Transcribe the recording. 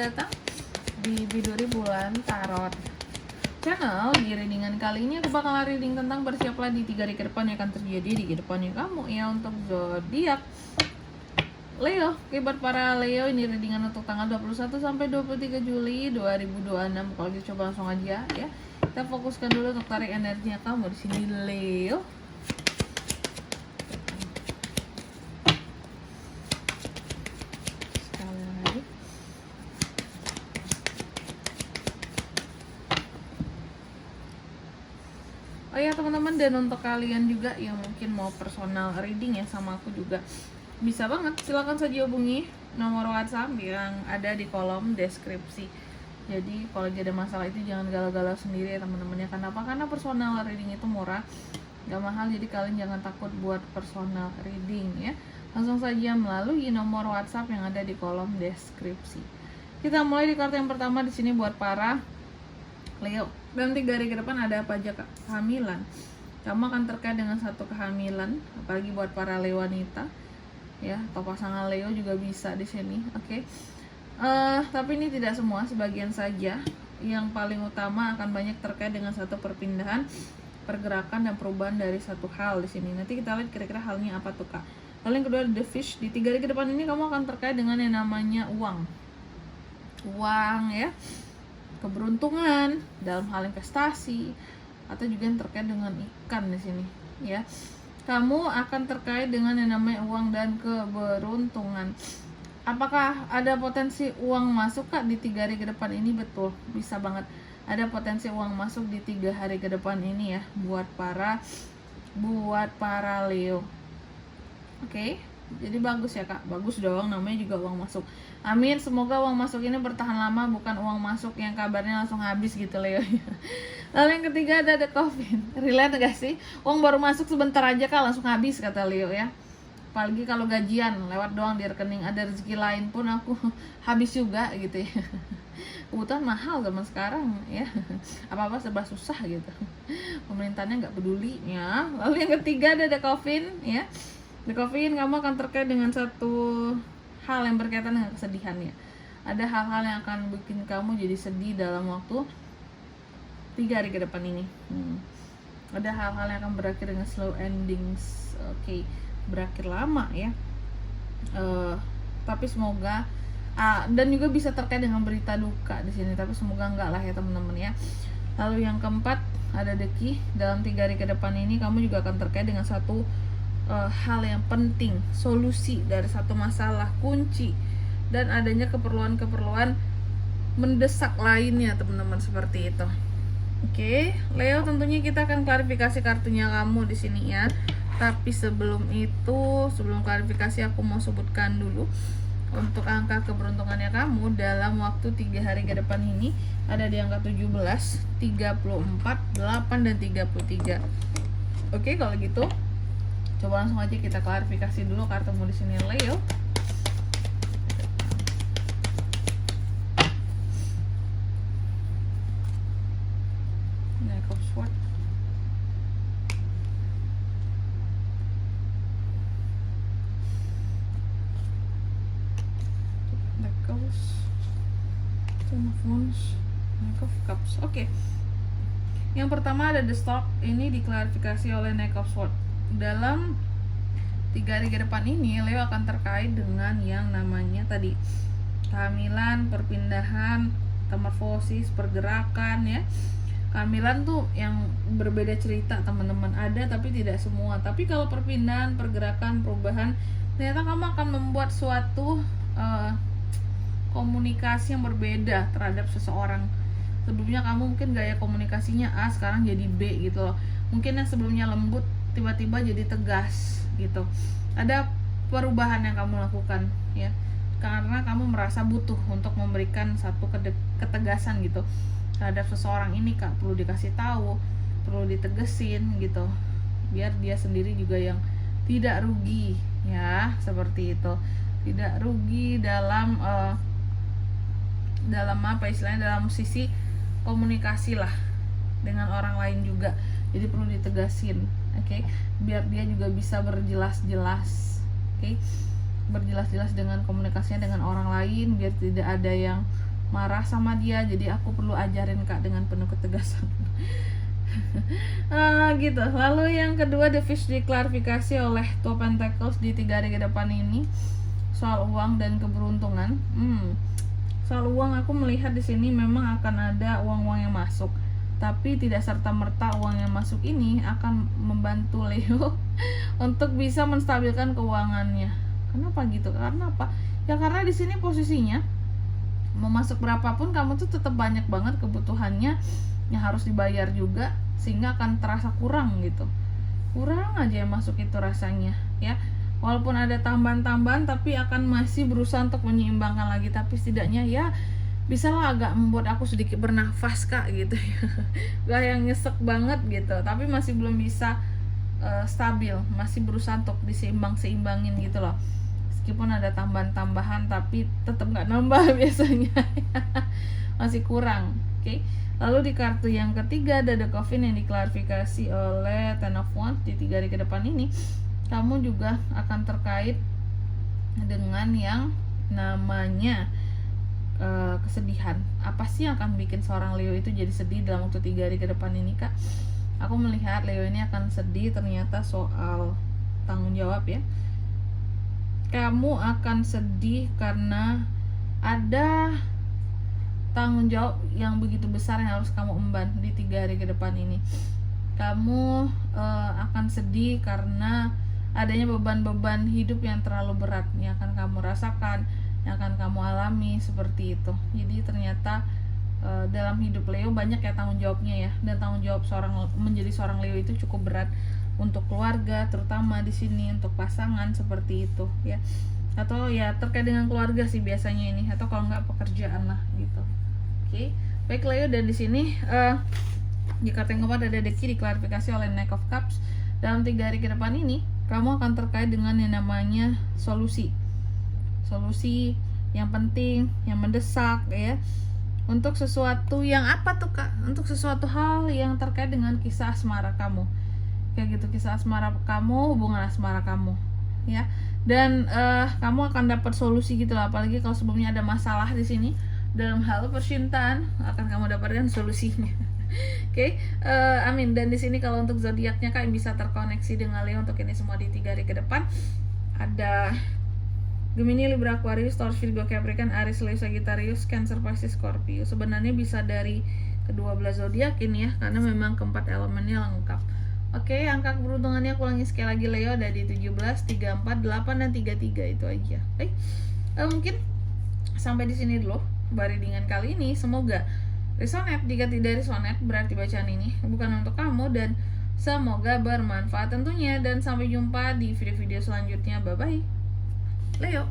datang di Biduri Bulan Tarot Channel. Di readingan kali ini aku bakal reading tentang bersiaplah di 3 hari ke depan yang akan terjadi di kedepannya kamu ya untuk zodiak Leo. Oke, buat para Leo ini readingan untuk tanggal 21 sampai 23 Juli 2026. Kalau gitu coba langsung aja ya. Kita fokuskan dulu untuk tarik energinya kamu di sini Leo. Oh ya teman-teman, dan untuk kalian juga yang mungkin mau personal reading ya sama aku juga bisa banget, silahkan saja hubungi nomor WhatsApp yang ada di kolom deskripsi. Jadi kalau ada masalah itu jangan galau-galau sendiri ya teman-teman ya. Kenapa? Karena personal reading itu murah, gak mahal, jadi kalian jangan takut buat personal reading ya. Langsung saja melalui nomor WhatsApp yang ada di kolom deskripsi. Kita mulai di kartu yang pertama di sini buat para Leo. Dalam 3 hari ke depan ada apa aja kak? Kehamilan. Kamu akan terkait dengan satu kehamilan, apalagi buat para Leo wanita ya, atau pasangan Leo juga bisa di sini. Oke. Tapi ini tidak semua, sebagian saja. Yang paling utama akan banyak terkait dengan satu perpindahan, pergerakan dan perubahan dari satu hal di sini. Nanti kita lihat kira-kira halnya apa tuh kak. Lalu yang kedua The Fish. Di 3 hari ke depan ini kamu akan terkait dengan yang namanya uang ya, keberuntungan dalam hal investasi, atau juga yang terkait dengan ikan di sini ya. Kamu akan terkait dengan yang namanya uang dan keberuntungan. Apakah ada potensi uang masuk kak di 3 hari ke depan ini? Betul, bisa banget ada potensi uang masuk di 3 hari ke depan ini ya buat para Leo. Oke. Jadi bagus ya kak, bagus dong, namanya juga uang masuk. Amin, semoga uang masuk ini bertahan lama, bukan uang masuk yang kabarnya langsung habis gitu Leo. Lalu yang ketiga ada The Coffin. Relate gak sih? Uang baru masuk sebentar aja kak langsung habis kata Leo ya. Apalagi kalau gajian lewat doang di rekening, ada rezeki lain pun aku habis juga gitu ya. Kebutuhan mahal zaman sekarang ya, apa-apa serba susah gitu. Pemerintahnya nggak peduli ya. Lalu yang ketiga ada The Coffin ya. The Coffin, kamu akan terkait dengan satu hal yang berkaitan dengan kesedihan ya. Ada hal-hal yang akan bikin kamu jadi sedih dalam waktu 3 hari ke depan ini. Ada hal-hal yang akan berakhir dengan slow endings. Oke, berakhir lama ya. Tapi semoga dan juga bisa terkait dengan berita duka di sini. Tapi semoga enggak lah ya teman-teman ya. Lalu yang keempat ada The Key. Dalam 3 hari ke depan ini kamu juga akan terkait dengan satu hal yang penting, solusi dari satu masalah, kunci, dan adanya keperluan-keperluan mendesak lainnya teman-teman, seperti itu. Oke, Leo, tentunya kita akan klarifikasi kartunya kamu di sini ya. Tapi sebelum klarifikasi aku mau sebutkan dulu untuk angka keberuntungannya kamu dalam waktu 3 hari ke depan ini ada di angka 17, 34, 8 dan 33. Oke, kalau gitu coba langsung aja kita klarifikasi dulu kartumu di sini Leo. Knight of Swords. Knight of Wands. Knight of Cups. Oke. Yang pertama ada The Stop. Ini diklarifikasi oleh Knight of Swords. Dalam 3 hari ke depan ini Leo akan terkait dengan yang namanya tadi kehamilan, perpindahan, metamorfosis, pergerakan ya. Kehamilan tuh yang berbeda cerita teman-teman, ada tapi tidak semua. Tapi kalau perpindahan, pergerakan, perubahan, ternyata kamu akan membuat suatu komunikasi yang berbeda terhadap seseorang. Sebelumnya kamu mungkin gaya komunikasinya A, sekarang jadi B gitu loh. Mungkin yang sebelumnya lembut tiba-tiba jadi tegas gitu. Ada perubahan yang kamu lakukan ya, karena kamu merasa butuh untuk memberikan satu ketegasan gitu terhadap seseorang ini kak. Perlu dikasih tahu, perlu ditegesin gitu, biar dia sendiri juga yang tidak rugi ya, seperti itu. Tidak rugi dalam apa istilahnya, dalam sisi komunikasi lah dengan orang lain juga. Jadi perlu ditegasin, oke? Biar dia juga bisa berjelas-jelas, oke? Berjelas-jelas dengan komunikasinya dengan orang lain, biar tidak ada yang marah sama dia, jadi aku perlu ajarin Kak dengan penuh ketegasan. Gitu. Lalu yang kedua, the fish diklarifikasi oleh Two Pentacles di 3 hari ke depan ini soal uang dan keberuntungan. Soal uang aku melihat di sini memang akan ada uang-uang yang masuk, tapi tidak serta-merta uang yang masuk ini akan membantu Leo untuk bisa menstabilkan keuangannya. Kenapa gitu? Karena apa? Ya karena di sini posisinya mau masuk berapapun kamu tuh tetap banyak banget kebutuhannya yang harus dibayar juga, sehingga akan terasa kurang gitu. Kurang aja yang masuk itu rasanya ya. Walaupun ada tambahan-tambahan tapi akan masih berusaha untuk menyeimbangkan lagi, tapi setidaknya ya bisalah agak membuat aku sedikit bernafas Kak gitu ya. Gak yang nyesek banget gitu, tapi masih belum bisa stabil, masih berusaha untuk diseimbang-seimbangin gitu loh. Meskipun ada tambahan-tambahan tapi tetap nggak nambah biasanya. Masih kurang. Oke. Lalu di kartu yang ketiga ada The Coffin yang diklarifikasi oleh Ten of Wands di 3 hari ke depan ini. Kamu juga akan terkait dengan yang namanya kesedihan. Apa sih yang akan bikin seorang Leo itu jadi sedih dalam waktu 3 hari ke depan ini Kak? Aku melihat Leo ini akan sedih ternyata soal tanggung jawab ya. Kamu akan sedih karena ada tanggung jawab yang begitu besar yang harus kamu emban di 3 hari ke depan ini. Kamu akan sedih karena adanya beban-beban hidup yang terlalu berat yang akan kamu rasakan, yang akan kamu alami seperti itu. Jadi ternyata dalam hidup Leo banyak ya tanggung jawabnya ya, dan tanggung jawab menjadi seorang Leo itu cukup berat untuk keluarga, terutama di sini untuk pasangan seperti itu ya. Atau ya terkait dengan keluarga sih biasanya ini, atau kalau nggak pekerjaan lah gitu. Oke, baik Leo, dan di sini di kartu yang keempat ada Deki diklarifikasi oleh Knight of Cups. Dalam 3 hari ke depan ini kamu akan terkait dengan yang namanya solusi yang penting, yang mendesak ya, untuk sesuatu yang apa tuh Kak? Untuk sesuatu hal yang terkait dengan kisah asmara kamu, kayak gitu, kisah asmara kamu, hubungan asmara kamu ya. Dan kamu akan dapat solusi gitu lah, apalagi kalau sebelumnya ada masalah di sini dalam hal percintaan, akan kamu dapatkan solusinya. Oke, amin. Dan di sini kalau untuk zodiaknya Kak yang bisa terkoneksi dengan Leo untuk ini semua di 3 hari ke depan, ada Gemini, Libra, Aquarius, Taurus, Virgo, Capricorn, Aries, Leo, Sagittarius, Cancer, Pisces, Scorpio. Sebenarnya bisa dari kedua belas zodiak ini ya, karena memang keempat elemennya lengkap. Oke, angka keberuntungannya aku ulangi sekali lagi Leo, ada di 17, 34, 8, dan 33, itu aja. Baik, mungkin sampai di sini dulu readingan kali ini. Semoga resonate. Jika tidak resonate berarti bacaan ini bukan untuk kamu, dan semoga bermanfaat tentunya. Dan sampai jumpa di video-video selanjutnya. Bye bye Leo.